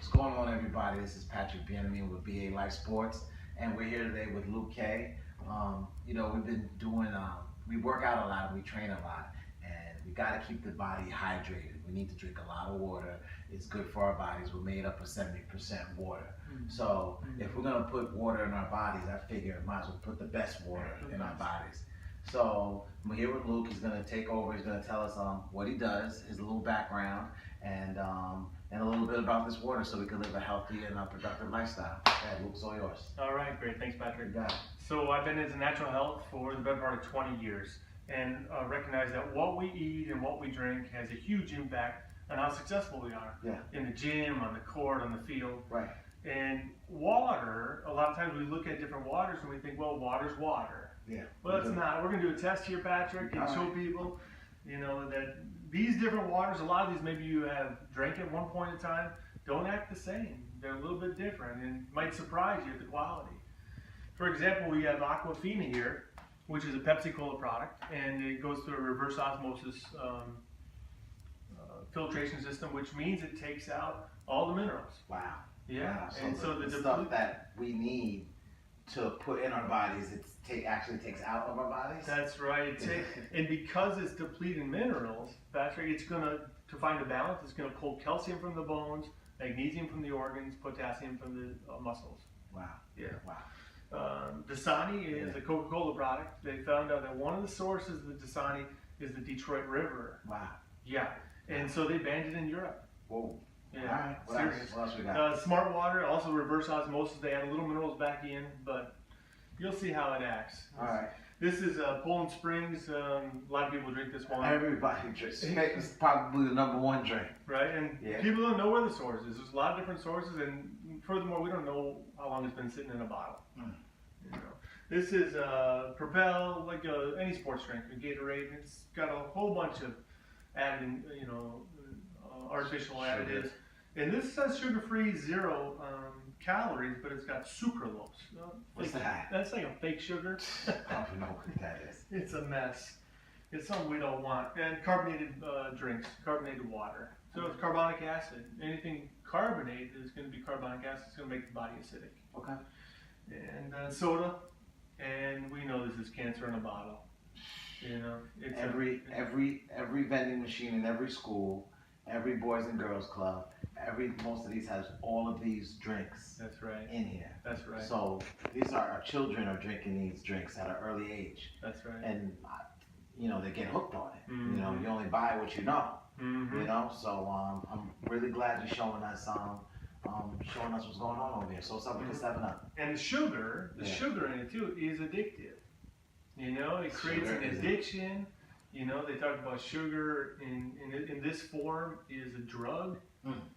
What's going on, everybody? This is Patrick Bienemy with BA Lifesports, and we're here today with Luke K. You know, we've been doing, we work out a lot, we train a lot, and we got to keep the body hydrated. We need to drink a lot of water. It's good for our bodies. We're made up of 70% water. So if we're going to put water in our bodies, I figure might as well put the best water in our bodies. So I'm here with Luke. He's going to take over. He's going to tell us what he does, his little background, and a little bit about this water so we can live a healthy and productive lifestyle. Yeah, Luke's all yours. All right, great. Thanks, Patrick. You got it. So I've been into natural health for the better part of 20 years and recognize that what we eat and what we drink has a huge impact on how successful we are. Yeah. In the gym, on the court, on the field. Right. And water, a lot of times we look at different waters and we think, well, water's water. Yeah. Well, it's not. We're going to do a test here, Patrick, and show people, you know, that these different waters, a lot of these maybe you have drank at one point in time, don't act the same. They're a little bit different and might surprise you at the quality. For example, we have Aquafina here, which is a Pepsi Cola product, and it goes through a reverse osmosis filtration system, which means it takes out all the minerals. Wow. Yeah. Wow. And so the stuff that we need to put in our bodies, actually takes out of our bodies? That's right. And because it's depleting minerals, Patrick, it's going to find a balance, it's going to pull calcium from the bones, magnesium from the organs, potassium from the muscles. Wow. Yeah. Wow. Dasani is a Coca-Cola product. They found out that one of the sources of the Dasani is the Detroit River. Wow. Yeah. And so they banned it in Europe. Whoa. Yeah. All right. What else we got? Smart water, also reverse osmosis. They add a little minerals back in, but you'll see how it acts. All right. This is Poland Springs. A lot of people drink this one. Everybody drinks. It's probably the #1 drink. Right, and people don't know where the source is. There's a lot of different sources, and furthermore, we don't know how long it's been sitting in a bottle. You know. This is Propel, like any sports drink, a Gatorade. It's got a whole bunch of added, artificial additives. And this says sugar-free, 0 calories, but it's got sucralose. What's that? That's like a fake sugar. I don't know what that is. It's a mess. It's something we don't want. And carbonated drinks, carbonated water. So it's carbonic acid. Anything carbonated is going to be carbonic acid. It's going to make the body acidic. Okay. And soda. And we know this is cancer in a bottle. You know, it's every vending machine in every school, every boys and girls club, most of these has all of these drinks. That's right. In here. That's right. So these are our children are drinking these drinks at an early age. That's right. And they get hooked on it. You know, you only buy what you know. You know, so I'm really glad you're showing us what's going on over here. So what's up with the 7-Up? And the sugar in it too is addictive. You know, it creates an addiction. You know, they talk about sugar in this form is a drug.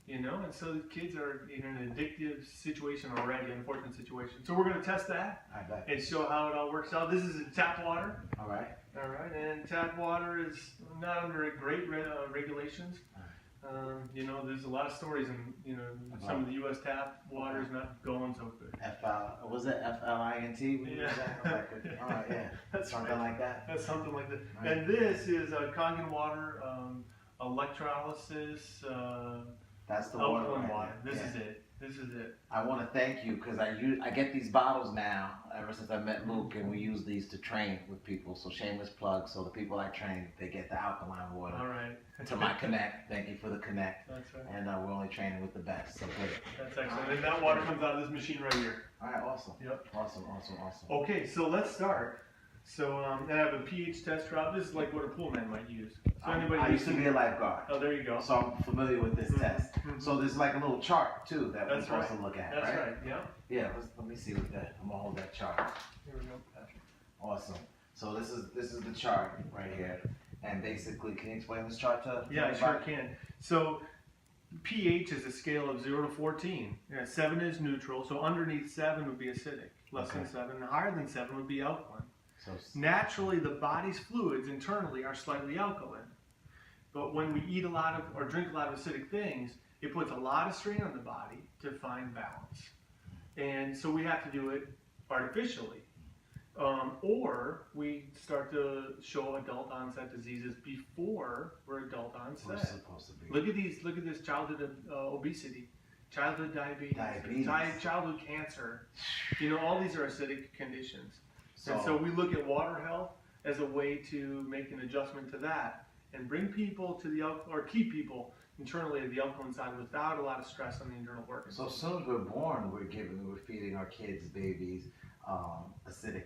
You know, and so the kids are in an addictive situation already, unfortunate situation. So we're going to test that and show how it all works out. This is tap water. All right. All right, and tap water is not under great regulations. You know, there's a lot of stories, and some of the U.S. tap water is not going so good. Was it FLINT? Yeah. All right, yeah. That's something like that. That's something like that. Right. And this is Kangen water, electrolysis. That's the Alkaline water. water. This is it. This is it. I want to thank you because I get these bottles now ever since I met Luke, and we use these to train with people. So shameless plug. So the people I train, they get the alkaline water. All right. To my Connect. Thank you for the Connect. That's right. And we're only training with the best. So good. That's excellent. And that water comes out of this machine right here. All right. Awesome. Yep. Awesome. Okay. So let's start. So I have a pH test drop. This is like what a pool man might use. So I used to be a lifeguard. Oh, there you go. So I'm familiar with this test. So there's like a little chart too that we're supposed to look at, That's right. Yeah. Yeah. Let me see what that. I'm gonna hold that chart. Here we go, Patrick. Awesome. So this is the chart right here, and basically, can you explain this chart to? Yeah, I sure can. So pH is a scale of 0 to 14. 7 is neutral. So underneath 7 would be acidic. Less than 7, and higher than 7 would be alkaline. So naturally, the body's fluids internally are slightly alkaline. But when we eat a lot of or drink a lot of acidic things, it puts a lot of strain on the body to find balance. And so we have to do it artificially. Or we start to show adult onset diseases before we're adult onset. We're supposed to be. Look at this childhood obesity. childhood diabetes. Childhood cancer. You know, all these are acidic conditions. And so we look at water health as a way to make an adjustment to that and bring people to the or keep people internally at the alkaline side without a lot of stress on the internal organs. So as soon as we're born, we're feeding our kids, babies, acidic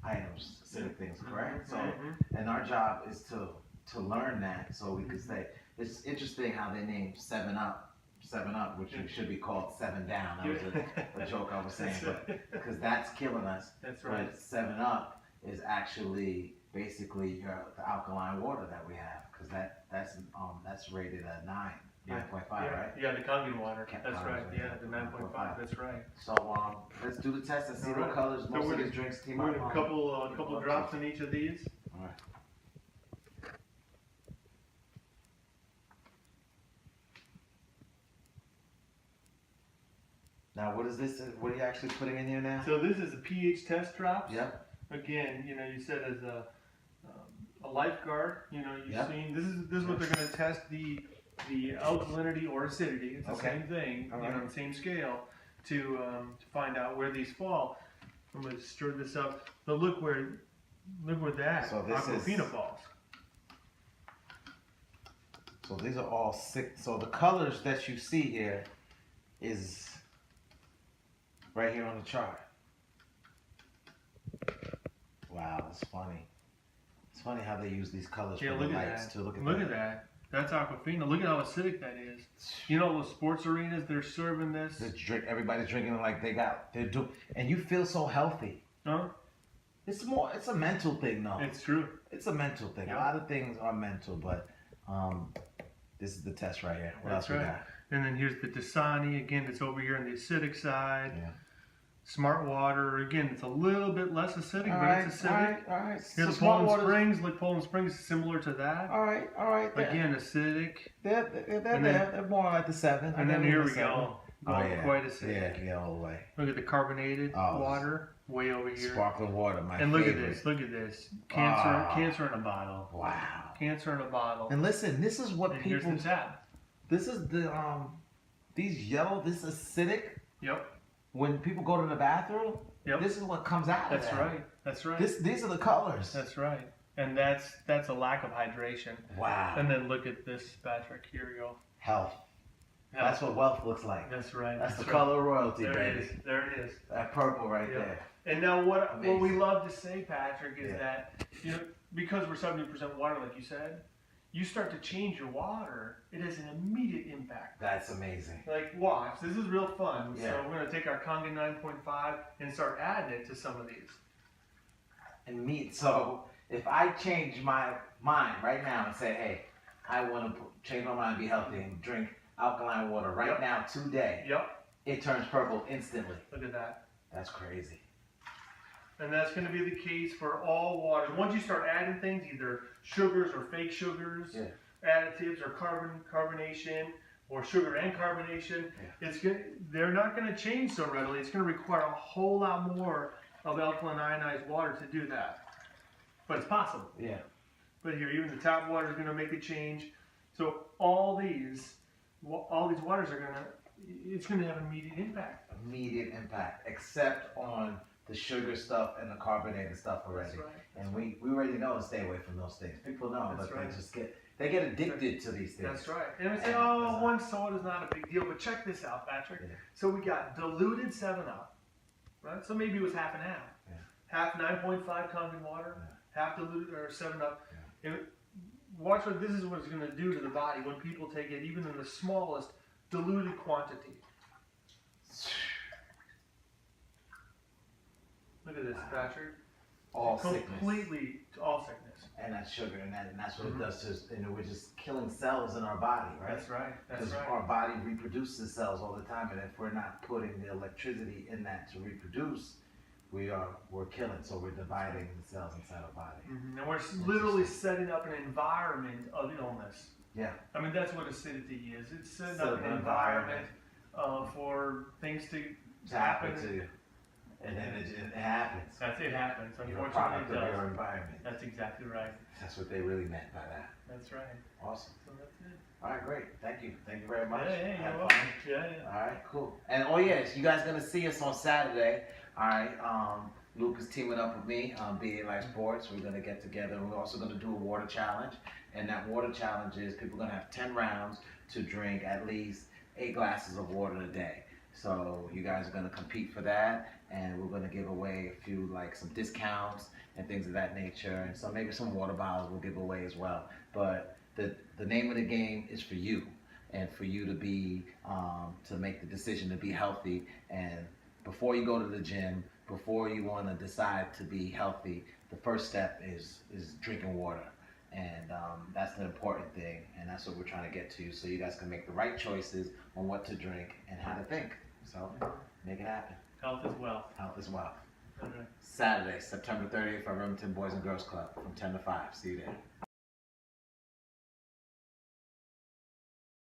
items, acidic things, correct? So, and our job is to learn that, so we could say, it's interesting how they named 7-Up, which should be called 7 Down. That was a joke I was saying, but because that's killing us. That's right. But 7-Up is actually basically the alkaline water that we have, because that's rated at 9.5, right? Yeah, the Kangen water. That's right. Yeah, the 9.5. That's right. So let's do the test and see what colors most of these drinks team up. We're going to a couple drops in each of these. All right. Now, what is this? What are you actually putting in here now? So this is a pH test drops. Yep. Again, you know, you said as a lifeguard, you know, you've seen this is what they're going to test the alkalinity or acidity. It's the same thing, you know, on the same scale to find out where these fall. I'm going to stir this up. But look where that Aquafina falls. So these are all sick. So the colors that you see here is right here on the chart. Wow, that's funny. It's funny how they use these colors for the lights to look at that. That's Aquafina. Look at how acidic that is. You know, those sports arenas, they're serving this. Everybody's drinking it like they're doing, and you feel so healthy. Huh? It's a mental thing, though. It's true. It's a mental thing. Yep. A lot of things are mental, but this is the test right here. What else we got? And then here's the Dasani. Again, it's over here on the acidic side. Yeah. Smart water, again, it's a little bit less acidic, but it's acidic. All right. Here's Poland Springs. Look, Poland Springs is similar to that. All right. Again, acidic. They're more like the 7. And then here we go. Quite acidic. Yeah, all the way. Look at the carbonated water way over here. Sparkling water, my favorite. And look at this. Cancer in a bottle. Wow. Cancer in a bottle. And listen, this is what people. Here's the tap. This is the these yellow. This acidic. Yep. When people go to the bathroom, this is what comes out of that. That's right. These are the colors. That's right. And that's a lack of hydration. Wow. And then look at this, Patrick. Here we go. Health. That's what wealth looks like. That's right. That's the color of royalty, baby. There it is. That purple right there. And now what we love to say, Patrick, is that, you know, because we're 70% water, like you said, you start to change your water, it has an immediate impact. That's amazing. Like, watch. This is real fun. Yeah. So we're going to take our Kangen 9.5 and start adding it to some of these. And so if I change my mind right now and say, hey, I want to change my mind, be healthy, and drink alkaline water right now today, it turns purple instantly. Look at that. That's crazy. And that's going to be the case for all water. Once you start adding things, either sugars or fake sugars, additives or carbonation, or sugar and carbonation, they're not going to change so readily. It's going to require a whole lot more of alkaline ionized water to do that. But it's possible. Yeah. But here, even the tap water is going to make a change. So all these waters are it's going to have an immediate impact. Immediate impact, except on the sugar stuff and the carbonated stuff already. That's right. And we already know to stay away from those things. People know, but they get addicted to these things. That's right. And we say, oh, one soda is not a big deal. But check this out, Patrick. Yeah. So we got diluted 7-Up, right? So maybe it was half and half. Yeah. Half 9.5 Kangen water, half diluted or 7-Up. Yeah. And watch what this is what it's going to do to the body when people take it, even in the smallest diluted quantity. Look at this, Patrick. All sickness. And that's sugar, and that's what it does to us. And we're just killing cells in our body, right? That's right. Because our body reproduces cells all the time, and if we're not putting the electricity in that to reproduce, we're killing. So we're dividing the cells inside our body. And we're literally setting up an environment of illness. Yeah. I mean, that's what acidity is. It's setting up an environment for things to happen to you. And then it happens. It happens. You're a Unfortunately, product it of does. your environment. That's exactly right. That's what they really meant by that. That's right. Awesome. So that's it. All right, great. Thank you. Thank you very much. Yeah, Have you're fun. welcome. Yeah. All right, cool. And oh yes, you guys gonna see us on Saturday. All right. Luke is teaming up with me, BA Lifesports. We're gonna get together. We're also gonna do a water challenge, and that water challenge is people are gonna have 10 rounds to drink at least 8 glasses of water a day. So you guys are gonna compete for that, and we're gonna give away a few, like some discounts and things of that nature, and so maybe some water bottles we'll give away as well. But the name of the game is for you, and for you to be to make the decision to be healthy. And before you go to the gym, before you want to decide to be healthy, the first step is drinking water, and that's the important thing, and that's what we're trying to get to, so you guys can make the right choices on what to drink and how to think. So make it happen. Health is wealth. Health is wealth. Okay. Saturday, September 30th, at Remington Boys and Girls Club from 10 to 5. See you there.